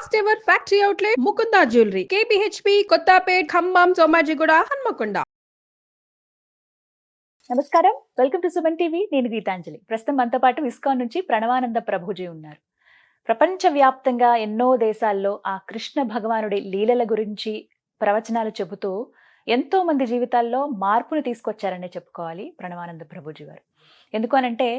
First ever factory outlet Mukunda jewellery KPHB Kothapet Khammam Somajiguda Hanamkonda. నమస్కారం, welcome to Suman TV. నేను గీతాంజలి. ప్రస్తుతం మనతో పాటు ఇస్కాన్ నుంచి ప్రణవానంద ప్రభుజీ ఉన్నారు. ప్రపంచవ్యాప్తంగా ఎన్నో దేశాల్లో ఆ కృష్ణ భగవానుడి లీలల గురించి ప్రవచనాలు చెబుతూ ఎంతో మంది జీవితాల్లో మార్పును తీసుకొచ్చారనే చెప్పుకోవాలి ప్రణవానంద ప్రభుజీ గారు. ఎందుకు అనంటే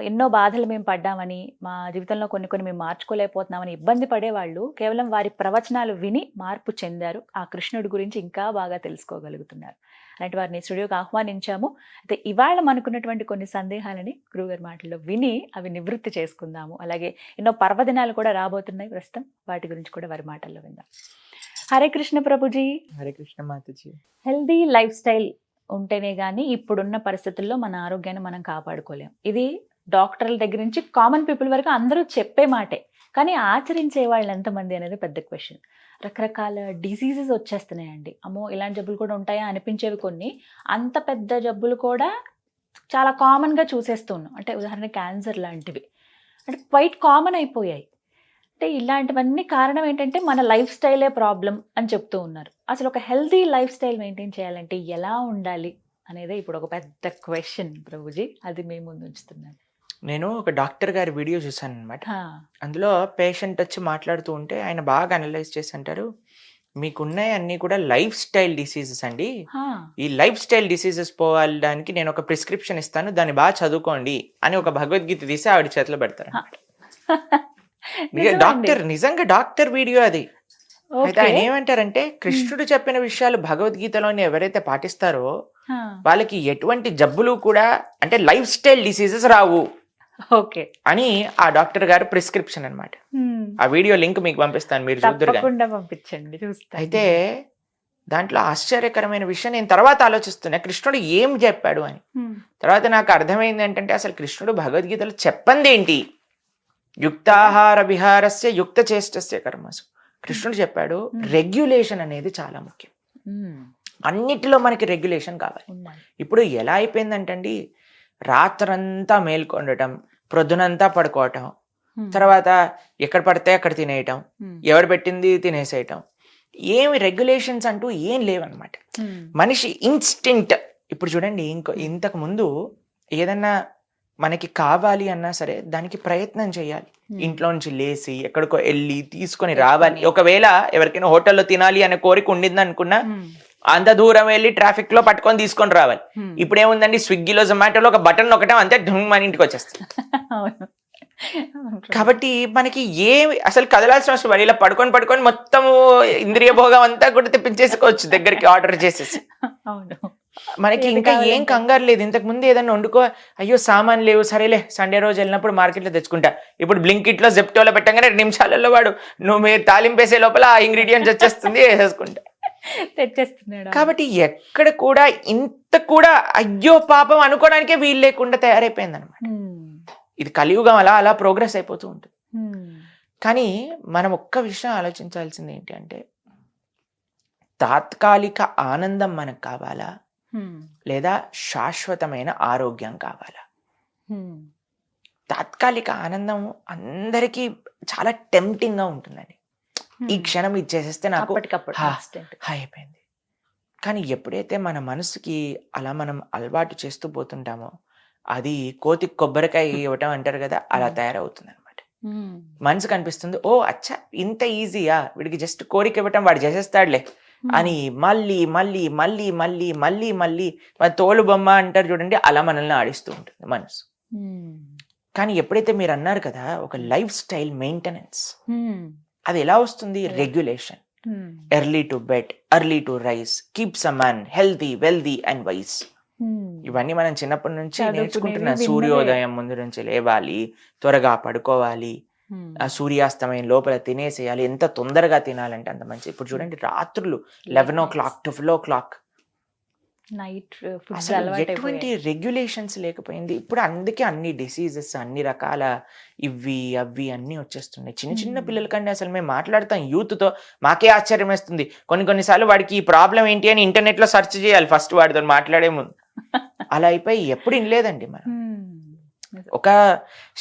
ఎన్నో బాధలు మేము పడ్డామని, మా జీవితంలో కొన్ని మేము మార్చుకోలేకపోతున్నామని ఇబ్బంది పడేవాళ్ళు కేవలం వారి ప్రవచనాలు విని మార్పు చెందారు. ఆ కృష్ణుడి గురించి ఇంకా బాగా తెలుసుకోగలుగుతున్నారు. అలాంటి వారిని స్టూడియోకి ఆహ్వానించాము. అయితే ఇవాళ మనకున్నటువంటి కొన్ని సందేహాలని గురువుగారి మాటల్లో విని అవి నివృత్తి చేసుకుందాము. అలాగే ఎన్నో పర్వదినాలు కూడా రాబోతున్నాయి ప్రస్తుతం, వాటి గురించి కూడా వారి మాటల్లో విందాం. Hare Krishna Prabhuji. Hare Krishna Mataji. Healthy life style ఉంటేనే కానీ ఇప్పుడున్న పరిస్థితుల్లో మన ఆరోగ్యాన్ని మనం కాపాడుకోలేం. ఇది డాక్టర్ల దగ్గర నుంచి కామన్ పీపుల్ వరకు అందరూ చెప్పే మాటే, కానీ ఆచరించే వాళ్ళు ఎంతమంది అనేది పెద్ద క్వశ్చన్. రకరకాల డిసీజెస్ వచ్చేస్తున్నాయండి. అమ్మో, ఇలాంటి జబ్బులు కూడా ఉంటాయా అనిపించేవి కొన్ని. అంత పెద్ద జబ్బులు కూడా చాలా కామన్గా చూసేస్తున్నాం. అంటే ఉదాహరణ క్యాన్సర్ లాంటివి అంటే క్వైట్ కామన్ అయిపోయాయి. అంటే ఇలాంటివన్నీ కారణం ఏంటంటే మన లైఫ్ స్టైలే ప్రాబ్లం అని చెప్తూ ఉన్నారు. అసలు ఒక హెల్తీ లైఫ్ స్టైల్ మెయింటైన్ చేయాలంటే ఎలా ఉండాలి అనేదే ఇప్పుడు ఒక పెద్ద క్వశ్చన్ ప్రభుజీ. అది మేము ముందు ఉంచుతున్నాను. నేను ఒక డాక్టర్ గారి వీడియో చూసాను అనమాట. అందులో పేషెంట్ వచ్చి మాట్లాడుతూ ఉంటే ఆయన బాగా అనలైజ్ చేసి అంటారు, మీకున్నాయి అన్ని కూడా లైఫ్ స్టైల్ డిసీజెస్ అండి. ఈ లైఫ్ స్టైల్ డిసీజెస్ పోవడానికి నేను ఒక ప్రిస్క్రిప్షన్ ఇస్తాను, దాన్ని బాగా చదువుకోండి అని ఒక భగవద్గీత తీసి ఆవిడ చేతిలో పెడతారు. డాక్టర్, నిజంగా డాక్టర్ వీడియో అది. అయితే ఆయన ఏమంటారంటే, కృష్ణుడు చెప్పిన విషయాలు భగవద్గీతలోని ఎవరైతే పాటిస్తారో వాళ్ళకి ఎటువంటి జబ్బులు కూడా అంటే లైఫ్ స్టైల్ డిసీజెస్ రావు అని ఆ డాక్టర్ గారు ప్రిస్క్రిప్షన్ అన్నమాట. ఆ వీడియో లింక్ మీకు పంపిస్తాను, మీరు పంపించండి. అయితే దాంట్లో ఆశ్చర్యకరమైన విషయం నేను తర్వాత ఆలోచిస్తున్నా, కృష్ణుడు ఏం చెప్పాడు అని. తర్వాత నాకు అర్థమైంది ఏంటంటే, అసలు కృష్ణుడు భగవద్గీతలో చెప్పంది ఏంటి, యుక్తాహార విహారస్య యుక్త చేష్టస్య కర్మసు. కృష్ణుడు చెప్పాడు రెగ్యులేషన్ అనేది చాలా ముఖ్యం. అన్నిటిలో మనకి రెగ్యులేషన్ కావాలి. ఇప్పుడు ఎలా అయిపోయిందంటండి, రాత్రంతా మేల్కొండటం, ప్రొద్దునంతా పడుకోవటం, తర్వాత ఎక్కడ పడితే అక్కడ తినేయటం, ఎవరు పెట్టింది తినేసేయటం, ఏమి రెగ్యులేషన్స్ అంటూ ఏం లేవన్నమాట. మనిషి ఇన్స్టింక్ట్. ఇప్పుడు చూడండి, ఇంతకు ముందు ఏదన్నా మనకి కావాలి అన్నా సరే దానికి ప్రయత్నం చేయాలి. ఇంట్లో నుంచి లేచి ఎక్కడికో వెళ్ళి తీసుకొని రావాలి. ఒకవేళ ఎవరికైనా హోటల్లో తినాలి అనే కోరిక ఉండింది అనుకున్నా అంత దూరం వెళ్ళి ట్రాఫిక్ లో పట్టుకొని తీసుకొని రావాలి. ఇప్పుడు ఏముందండి, స్విగ్గీలో జొమాటోలో ఒక బటన్ నొక్కటం అంతే, మన ఇంటికి వచ్చేస్తుంది. కాబట్టి మనకి అసలు కదలాల్సిన అవసరం ఇలా పడుకొని మొత్తం ఇంద్రియ భోగం అంతా కూడా తెప్పించేసుకోవచ్చు దగ్గరికి ఆర్డర్ చేసేసి. మనకి ఇంకా ఏం కంగారు లేదు. ఇంతకు ముందు ఏదన్నా వండుకో, అయ్యో సామాన్ లేవు, సరేలే సండే రోజు వెళ్ళినప్పుడు మార్కెట్లో తెచ్చుకుంటా. ఇప్పుడు బ్లింకిట్ లో జెప్టోలో పెట్టగానే 2 నిమిషాలలో వాడు మీరు తాలింపేసే లోపల ఆ ఇంగ్రీడియంట్స్ వచ్చేస్తుంది, వేసేసుకుంటా తెచ్చేస్తున్నాడు. కాబట్టి ఎక్కడ కూడా ఇంత కూడా అయ్యో పాపం అనుకోవడానికే వీలు లేకుండా తయారైపోయింది అనమాట. ఇది కలియుగం అలా ప్రోగ్రెస్ అయిపోతూ ఉంటుంది. కానీ మనం ఒక్క విషయం ఆలోచించాల్సింది ఏంటి అంటే, తాత్కాలిక ఆనందం మనకు కావాలా లేదా శాశ్వతమైన ఆరోగ్యం కావాలా? తాత్కాలిక ఆనందం అందరికీ చాలా టెంప్టింగ్ గా ఉంటుందండి. ఈ క్షణం ఇది చేసేస్తే నాకు అయిపోయింది. కానీ ఎప్పుడైతే మన మనసుకి అలా మనం అలవాటు చేస్తూ పోతుంటామో, అది కోతికి కొబ్బరికాయ ఇవ్వటం అంటారు కదా, అలా తయారవుతుంది అనమాట. మనసు కనిపిస్తుంది, ఓ అచ్చా ఇంత ఈజీయా, వీడికి జస్ట్ కోరిక ఇవ్వటం వాడు చేసేస్తాడులే అని మళ్ళీ మళ్ళీ మళ్ళీ మళ్ళీ మళ్ళీ మళ్ళీ మన తోలు బొమ్మ అంటారు చూడండి, అలా మనల్ని ఆడిస్తూ ఉంటుంది మనసు. కానీ ఎప్పుడైతే మీరు అన్నారు కదా ఒక లైఫ్ స్టైల్ మెయింటెనెన్స్, అది ఎలా వస్తుంది? Regulation. Early to bed, early to rise, keeps a man healthy, wealthy and wise. ఇవన్నీ మనం చిన్నప్పటి నుంచి నేర్చుకుంటున్నాం. సూర్యోదయం ముందు నుంచి లేవాలి, త్వరగా పడుకోవాలి, ఆ సూర్యాస్తమయం లోపల తినేసేయాలి, ఎంత తొందరగా తినాలంటే అంత మంచి. ఇప్పుడు చూడండి, రాత్రులు 11 o'clock, 12 o'clock నైట్ ఎటువంటి రెగ్యులేషన్స్ లేకపోయింది. ఇప్పుడు అందుకే అన్ని డిసీజెస్, అన్ని రకాల ఇవి అవి అన్ని వచ్చేస్తున్నాయి. చిన్న చిన్న పిల్లలకంటే అసలు మేము మాట్లాడతాం యూత్ తో, మాకే ఆశ్చర్యం వేస్తుంది. కొన్నిసార్లు వాడికి ఈ ప్రాబ్లం ఏంటి అని ఇంటర్నెట్ లో సెర్చ్ చేయాలి ఫస్ట్ వాడితో మాట్లాడే ముందు. అలా అయిపోయి ఎప్పుడు వినలేదండి మనం. ఒక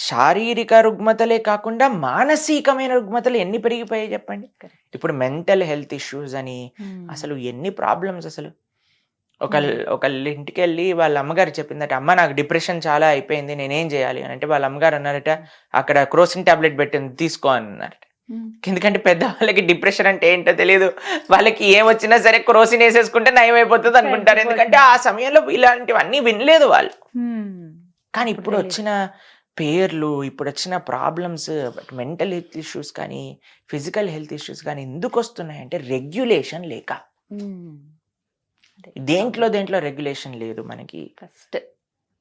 శారీరక రుగ్మతలే కాకుండా మానసికమైన రుగ్మతలు ఎన్ని పెరిగిపోయాయి చెప్పండి. ఇప్పుడు మెంటల్ హెల్త్ ఇష్యూస్ అని అసలు ఎన్ని ప్రాబ్లమ్స్. అసలు ఒకళ్ళ ఇంటికి వెళ్ళి వాళ్ళ అమ్మగారు చెప్పిందట, అమ్మ నాకు డిప్రెషన్ చాలా అయిపోయింది, నేనేం చేయాలి అని అంటే వాళ్ళ అమ్మగారు అన్నారట, అక్కడ క్రోసిన్ టాబ్లెట్ పెట్టింది తీసుకో అన్నారట. ఎందుకంటే పెద్దవాళ్ళకి డిప్రెషన్ అంటే ఏంటో తెలియదు, వాళ్ళకి ఏం వచ్చినా సరే క్రోసిన్ వేసేసుకుంటే నయం అయిపోతుంది అనుకుంటారు. ఎందుకంటే ఆ సమయంలో ఇలాంటివన్నీ వినలేదు వాళ్ళు. కానీ ఇప్పుడు వచ్చిన పేర్లు, ఇప్పుడు వచ్చిన ప్రాబ్లమ్స్, మెంటల్ హెల్త్ ఇష్యూస్ కానీ ఫిజికల్ హెల్త్ ఇష్యూస్ కానీ ఎందుకు వస్తున్నాయంటే రెగ్యులేషన్ లేక. దేంట్లో రెగ్యులేషన్ లేదు మనకి. ఫస్ట్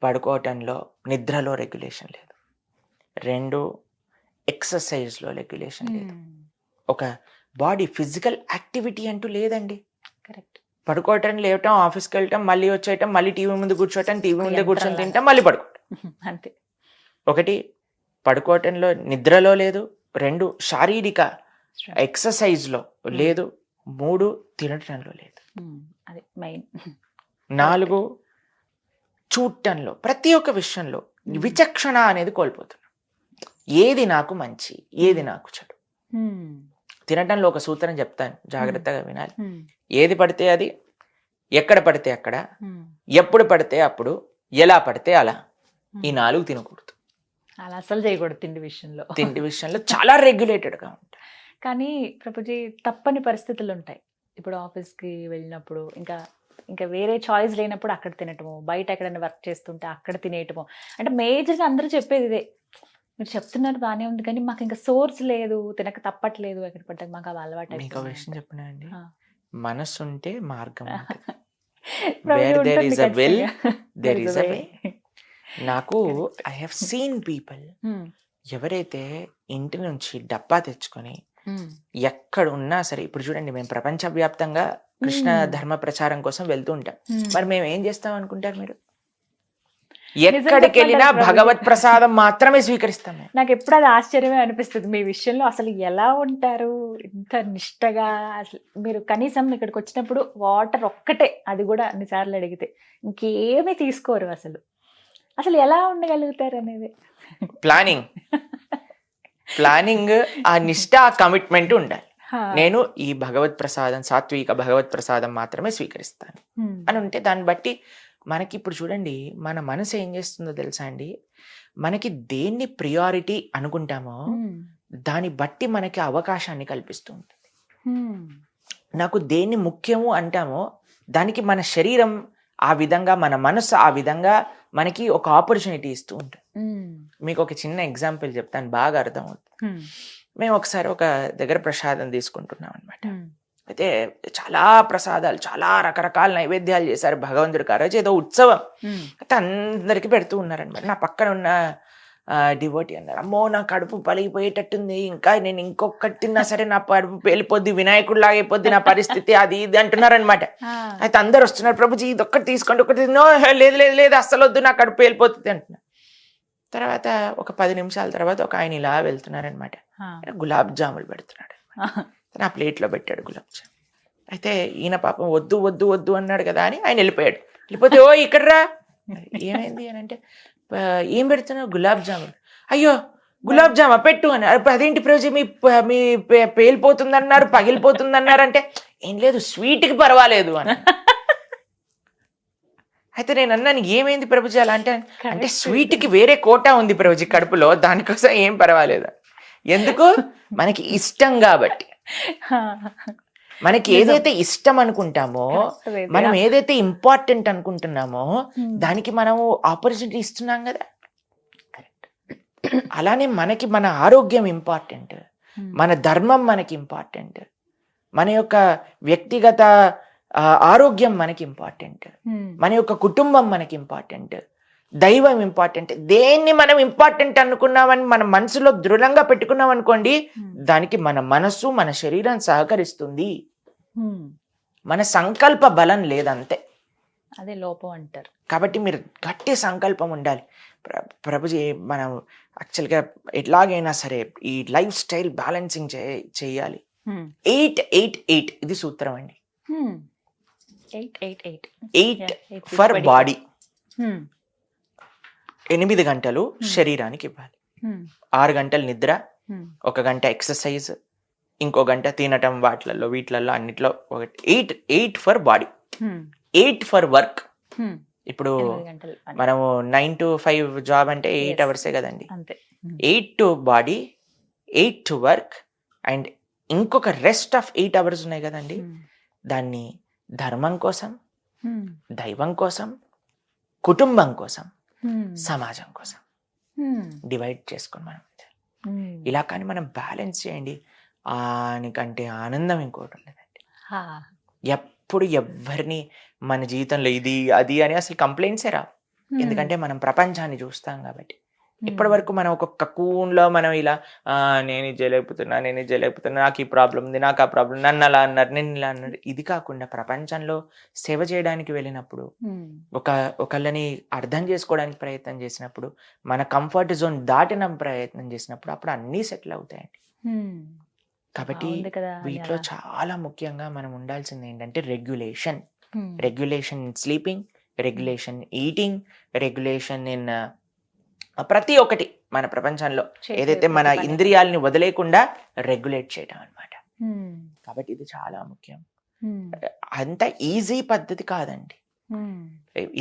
పడుకోవటంలో, నిద్రలో రెగ్యులేషన్ లేదు. 2 ఎక్సర్సైజ్లో రెగ్యులేషన్ లేదు. ఒక బాడీ ఫిజికల్ యాక్టివిటీ అంటూ లేదండి. కరెక్ట్. పడుకోవటం, లేవటం, ఆఫీస్కి వెళ్ళటం, మళ్ళీ వచ్చేయటం, మళ్ళీ టీవీ ముందు కూర్చోవటం, టీవీ ముందే కూర్చొని తింటాం, మళ్ళీ పడుకోవటం. అంతే. 1 పడుకోవటంలో, నిద్రలో లేదు. 2 శారీరక ఎక్సర్సైజ్లో లేదు. 3 తినటంలో లేదు. అది మెయిన్. 4 చూడటంలో, ప్రతి ఒక్క విషయంలో విచక్షణ అనేది కోల్పోతున్నాం. ఏది నాకు మంచి, ఏది నాకు చెడు. తినటంలో ఒక సూత్రం చెప్తాను, జాగ్రత్తగా వినాలి. ఏది పడితే అది, ఎక్కడ పడితే అక్కడ, ఎప్పుడు పడితే అప్పుడు, ఎలా పడితే అలా, ఈ 4 తినకూడదు. అలా అసలు చేయకూడదు. తిండి విషయంలో చాలా రెగ్యులేటెడ్గా ఉంటాయి. కానీ ప్రభుజీ తప్పని పరిస్థితులు ఉంటాయి. ఇప్పుడు ఆఫీస్కి వెళ్ళినప్పుడు ఇంకా వేరే చాయిస్ లేనప్పుడు అక్కడ తినటము, బయట ఎక్కడైనా వర్క్ చేస్తుంటే అక్కడ తినేయటము. అంటే మేజర్గా అందరూ చెప్పేది ఇదే, మీరు చెప్తున్నారు బాగానే ఉంది కానీ మాకు ఇంకా సోర్స్ లేదు, తినక తప్పట్లేదు, ఎక్కడ పడ్డా మాకు అవి అలవాటు. మీకు ఒక విషయం చెప్పినా అండి, మనసు ఉంటే మార్గం ఉంటుంది. నాకు ఐ హావ్ సీన్ పీపుల్, ఎవరైతే ఇంటి నుంచి డబ్బా తెచ్చుకొని ఎక్కడ ఉన్నా సరే, ఇప్పుడు చూడండి మేము ప్రపంచవ్యాప్తంగా కృష్ణ ధర్మ ప్రచారం కోసం వెళ్తూ ఉంటాం. మరి మేము ఏం చేస్తాం అనుకుంటారు మీరు? ఎక్కడికి వెళ్ళినా భగవత్ ప్రసాదం మాత్రమే స్వీకరిస్తాం. నాకు ఎప్పుడు అది ఆశ్చర్యమే అనిపిస్తుంది మీ విషయంలో. అసలు ఎలా ఉంటారు ఇంత నిష్టగా? అసలు మీరు కనీసం ఇక్కడికి వచ్చినప్పుడు వాటర్ ఒక్కటే, అది కూడా అన్నిసార్లు అడిగితే, ఇంకేమీ తీసుకోరు. అసలు ఎలా ఉండగలుగుతారు అనేది ప్లానింగ్, ఆ నిష్ట, ఆ కమిట్మెంట్ ఉండాలి. నేను ఈ భగవత్ ప్రసాదం, సాత్విక భగవత్ ప్రసాదం మాత్రమే స్వీకరిస్తాను అని ఉంటే, దాన్ని బట్టి మనకి ఇప్పుడు చూడండి మన మనసు ఏం చేస్తుందో తెలుసా అండి, మనకి దేన్ని ప్రియారిటీ అనుకుంటామో దాన్ని బట్టి మనకి అవకాశాన్ని కల్పిస్తూ ఉంటుంది. నాకు దేన్ని ముఖ్యము అంటామో దానికి మన శరీరం ఆ విధంగా, మన మనసు ఆ విధంగా మనకి ఒక ఆపర్చునిటీ ఇస్తూ ఉంటుంది. మీకు ఒక చిన్న ఎగ్జాంపుల్ చెప్తాను, బాగా అర్థమవుతుంది. మేము ఒకసారి ఒక దగ్గర ప్రసాదం తీసుకుంటున్నాం అనమాట. అయితే చాలా ప్రసాదాలు, చాలా రకరకాల నైవేద్యాలు చేశారు భగవంతుడికి. ఆ రోజు ఏదో ఉత్సవం, అయితే అందరికి పెడుతూ ఉన్నారనమాట. నా పక్కన ఉన్న డివోటీ అన్నారు, అమ్మో నా కడుపు పలిగిపోయేటట్టుంది, ఇంకా నేను ఇంకొకటి తిన్నా సరే నా కడుపు వెళ్ళిపోద్ది, వినాయకుడు లాగా అయిపోద్ది నా పరిస్థితి, అది ఇది అంటున్నారనమాట. అయితే అందరు వస్తున్నారు, ప్రభుజీ ఇది ఒక్కటి తీసుకోండి, ఒకటి లేదు లేదు లేదు అస్సలు వద్దు, నా కడుపు వెళ్ళిపోతుంది అంటున్నారు. తర్వాత ఒక 10 నిమిషాల తర్వాత ఒక ఆయన ఇలా వెళ్తున్నారనమాట, గులాబ్ జాములు పెడుతున్నాడు. నా ప్లేట్లో పెట్టాడు గులాబ్ జామ్. అయితే ఈయన పాపం వద్దు వద్దు వద్దు అన్నాడు కదా అని ఆయన వెళ్ళిపోయాడు. వెళ్ళిపోతే, ఓ ఇక్కడ రా, ఏమైంది అని అంటే, ఏం పెడుతున్నావు? గులాబ్ జాములు. అయ్యో గులాబ్ జామా పెట్టు అని. అదేంటి ప్రభుజీ మీ పేలిపోతుంది అన్నారు, పగిలిపోతుంది అన్నారు అంటే, ఏం లేదు స్వీట్కి పర్వాలేదు అని. అయితే నేను అన్నాను, ఏమైంది ప్రభుజీ అలా అంటే స్వీట్కి వేరే కోటా ఉంది ప్రభుజీ కడుపులో, దానికోసం ఏం పర్వాలేదు. ఎందుకు? మనకి ఇష్టం కాబట్టి. మనకి ఏదైతే ఇష్టం అనుకుంటామో, మనం ఏదైతే ఇంపార్టెంట్ అనుకుంటున్నామో దానికి మనము ఆపర్చునిటీ ఇస్తున్నాం కదా. అలానే మనకి మన ఆరోగ్యం ఇంపార్టెంట్, మన ధర్మం మనకి ఇంపార్టెంట్, మన యొక్క వ్యక్తిగత ఆరోగ్యం మనకి ఇంపార్టెంట్, మన యొక్క కుటుంబం మనకి ఇంపార్టెంట్, దైవం ఇంపార్టెంట్. దేన్ని మనం ఇంపార్టెంట్ అనుకున్నామని మన మనసులో దృఢంగా పెట్టుకున్నాం అనుకోండి, దానికి మన మనస్సు, మన శరీరం సహకరిస్తుంది. మన సంకల్ప బలం లేదంతే, అదే లోపం అంటారు. కాబట్టి మీరు గట్టి సంకల్పం ఉండాలి. ప్రభుజీ మనం యాక్చువల్గా ఎట్లాగైనా సరే ఈ లైఫ్ స్టైల్ బ్యాలెన్సింగ్ చేయాలి. 8-8-8 ఇది సూత్రం అండి. 8 ఫర్ బాడీ, 8 గంటలు శరీరానికి ఇవ్వాలి, 6 గంటలు నిద్ర, 1 గంట ఎక్సర్సైజ్, ఇంకో గంట తినటం, వీటిలలో అన్నిట్లో ఒకటి. 8 ఫర్ బాడీ, 8 ఫర్ వర్క్. ఇప్పుడు మనము 9 to 5 జాబ్ అంటే 8 అవర్సే కదండి. 8 to body, 8 to work, and ఇంకొక రెస్ట్ ఆఫ్ 8 అవర్స్ ఉన్నాయి కదండి. దాన్ని ధర్మం కోసం, దైవం కోసం, కుటుంబం కోసం, సమాజం కోసం డివైడ్ చేసుకుని మనం ఇలా కానీ మనం బ్యాలెన్స్ చేయండి. ఆనికంటే ఆనందం ఇంకోటి ఉండదండి. ఎప్పుడు ఎవరిని మన జీవితంలో ఇది అది అని అసలు కంప్లైంట్సే రావు. ఎందుకంటే మనం ప్రపంచాన్ని చూస్తాం కాబట్టి. ఇప్పటి వరకు మనం ఒక కకూన్లో మనం ఇలా నేను ఇది చేయలేకపోతున్నా, నాకు ఈ ప్రాబ్లం ఉంది, నాకు ఆ ప్రాబ్లం, నన్ను అలా అన్నారు, నేను ఇలా అన్నారు. ఇది కాకుండా ప్రపంచంలో సేవ చేయడానికి వెళ్ళినప్పుడు, ఒకళ్ళని అర్థం చేసుకోవడానికి ప్రయత్నం చేసినప్పుడు, మన కంఫర్ట్ జోన్ దాటిన ప్రయత్నం చేసినప్పుడు అప్పుడు అన్నీ సెటిల్ అవుతాయండి. కాబట్టి వీటిలో చాలా ముఖ్యంగా మనం ఉండాల్సింది ఏంటంటే regulation. Regulation in sleeping, regulation eating, regulation in ప్రతి ఒక్కటి మన ప్రపంచంలో ఏదైతే మన ఇంద్రియాలని వదిలేకుండా రెగ్యులేట్ చేయడం అన్నమాట. కాబట్టి ఇది చాలా ముఖ్యం. అంత ఈజీ పద్ధతి కాదండి.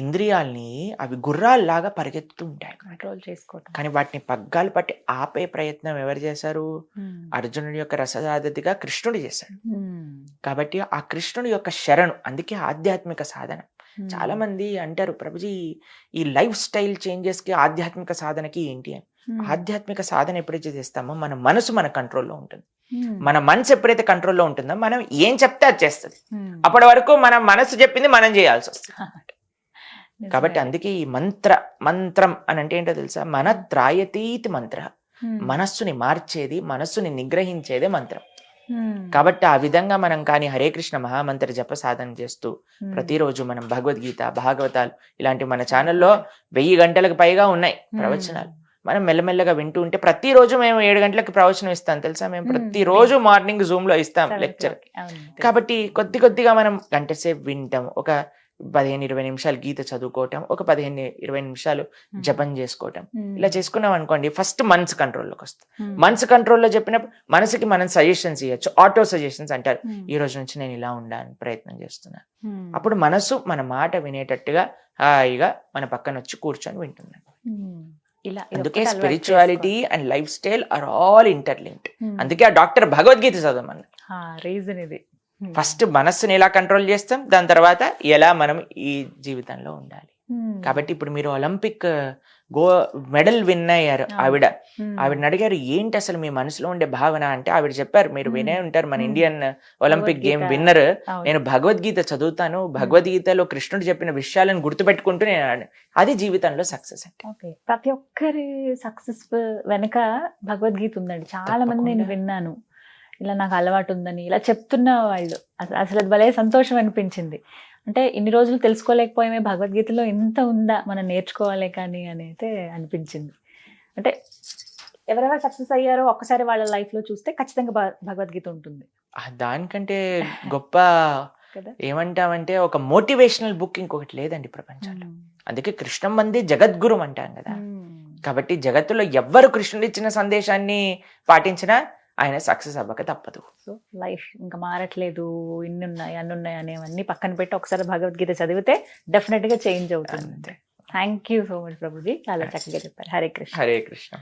ఇంద్రియాల్ని అవి గుర్రాల్లాగా పరిగెత్తుతూ ఉంటాయి, కంట్రోల్ చేసుకోవటం. కానీ వాటిని పగ్గాలు పట్టి ఆపే ప్రయత్నం ఎవరు చేశారు? అర్జునుడి యొక్క రససారథిగా కృష్ణుడు చేశాడు. కాబట్టి ఆ కృష్ణుడి యొక్క శరణు, అందుకే ఆధ్యాత్మిక సాధన. చాలా మంది అంటారు, ప్రభుజీ ఈ లైఫ్ స్టైల్ చేంజెస్ కి ఆధ్యాత్మిక సాధనకి ఏంటి అని. ఆధ్యాత్మిక సాధన ఎప్పుడైతే చేస్తామో మన మనసు మన కంట్రోల్లో ఉంటుంది. మన మనసు ఎప్పుడైతే కంట్రోల్లో ఉంటుందో మనం ఏం చెప్తే అది చేస్తుంది. అప్పటి వరకు మన మనసు చెప్పింది మనం చేయాల్సి వస్తుంది. కాబట్టి అందుకే ఈ మంత్రం అని అంటే ఏంటో తెలుసా? మన త్రాయతీతి మంత్ర, మనస్సుని మార్చేది, మనస్సుని నిగ్రహించేదే మంత్రం. కాబట్టి ఆ విధంగా మనం కానీ హరే కృష్ణ మహామంత్ర జప సాధన చేస్తూ ప్రతిరోజు మనం భగవద్గీత, భాగవతాలు ఇలాంటి మన ఛానల్లో 1000 గంటలకు పైగా ఉన్నాయి ప్రవచనాలు. మనం మెల్లమెల్లగా వింటూ ఉంటే ప్రతిరోజు మేము 7 గంటలకు ప్రవచనం ఇస్తాం తెలుసా. మేము ప్రతిరోజు మార్నింగ్ జూమ్ లో ఇస్తాం లెక్చర్. కాబట్టి కొద్దిగా మనం గంట సేపు వింటాం, ఒక 15-20 నిమిషాలు గీత చదువుకోవటం, ఒక 15-20 నిమిషాలు జపం చేసుకోవటం. ఇలా చేసుకున్నాం అనుకోండి, ఫస్ట్ మనసు కంట్రోల్లోకి వస్తుంది. మనసు కంట్రోల్లో చెప్పినప్పుడు మనసుకి మనం సజెషన్స్ ఇవ్వచ్చు, ఆటో సజెషన్స్ అంటారు. ఈ రోజు నుంచి నేను ఇలా ఉండాలని ప్రయత్నం చేస్తున్నాను. అప్పుడు మనసు మన మాట వినేటట్టుగా హాయిగా మన పక్కన వచ్చి కూర్చొని వింటున్నాను. అందుకే spirituality and life style or all interlinked. అందుకే ఆ డాక్టర్ భగవద్గీత చదవమన్నారు. రీజన్ ఇది. ఫస్ట్ మనస్సుని ఎలా కంట్రోల్ చేస్తాం, దాని తర్వాత ఎలా మనం ఈ జీవితంలో ఉండాలి. కాబట్టి ఇప్పుడు మీరు ఒలింపిక్ మెడల్ విన్ అయ్యారు. ఆవిడని అడిగారు, ఏంటి అసలు మీ మనసులో ఉండే భావన అంటే, ఆవిడ చెప్పారు, మీరు వినే ఉంటారు, మన ఇండియన్ ఒలింపిక్ గేమ్ విన్నర్, నేను భగవద్గీత చదువుతాను, భగవద్గీతలో కృష్ణుడు చెప్పిన విషయాలను గుర్తుపెట్టుకుంటూ నేను, అది జీవితంలో సక్సెస్ అంటే. ప్రతి ఒక్కరి సక్సెస్ వెనక భగవద్గీత ఉందండి. చాలా మంది నేను విన్నాను, ఇలా నాకు అలవాటు ఉందని ఇలా చెప్తున్న వాళ్ళు. అసలు అది భలే సంతోషం అనిపించింది. అంటే ఇన్ని రోజులు తెలుసుకోలేకపోయామే, భగవద్గీతలో ఇంత ఉందా, మనం నేర్చుకోవాలి కానీ అని అయితే అనిపించింది. అంటే ఎవరెవరు సక్సెస్ అయ్యారో ఒక్కసారి వాళ్ళ లైఫ్ లో చూస్తే ఖచ్చితంగా భగవద్గీత ఉంటుంది. దానికంటే గొప్ప ఏమంటామంటే ఒక మోటివేషనల్ బుక్ ఇంకొకటి లేదండి ప్రపంచంలో. అందుకే కృష్ణం వందే జగద్గురు అంటాం కదా. కాబట్టి జగత్తులో ఎవ్వరు కృష్ణుడు ఇచ్చిన సందేశాన్ని పాటించినా ఆయన సక్సెస్ అవ్వక తప్పదు. సో లైఫ్ ఇంకా మారట్లేదు, ఇన్ని ఉన్నాయి అన్ని ఉన్నాయి అనేవన్నీ పక్కన పెట్టి ఒకసారి భగవద్గీత చదివితే డెఫినెట్ గా చేంజ్ అవుతుంది. Thank you so much Prabhuji, చాలా చక్కగా చెప్పారు. హరే కృష్ణ. హరే కృష్ణ.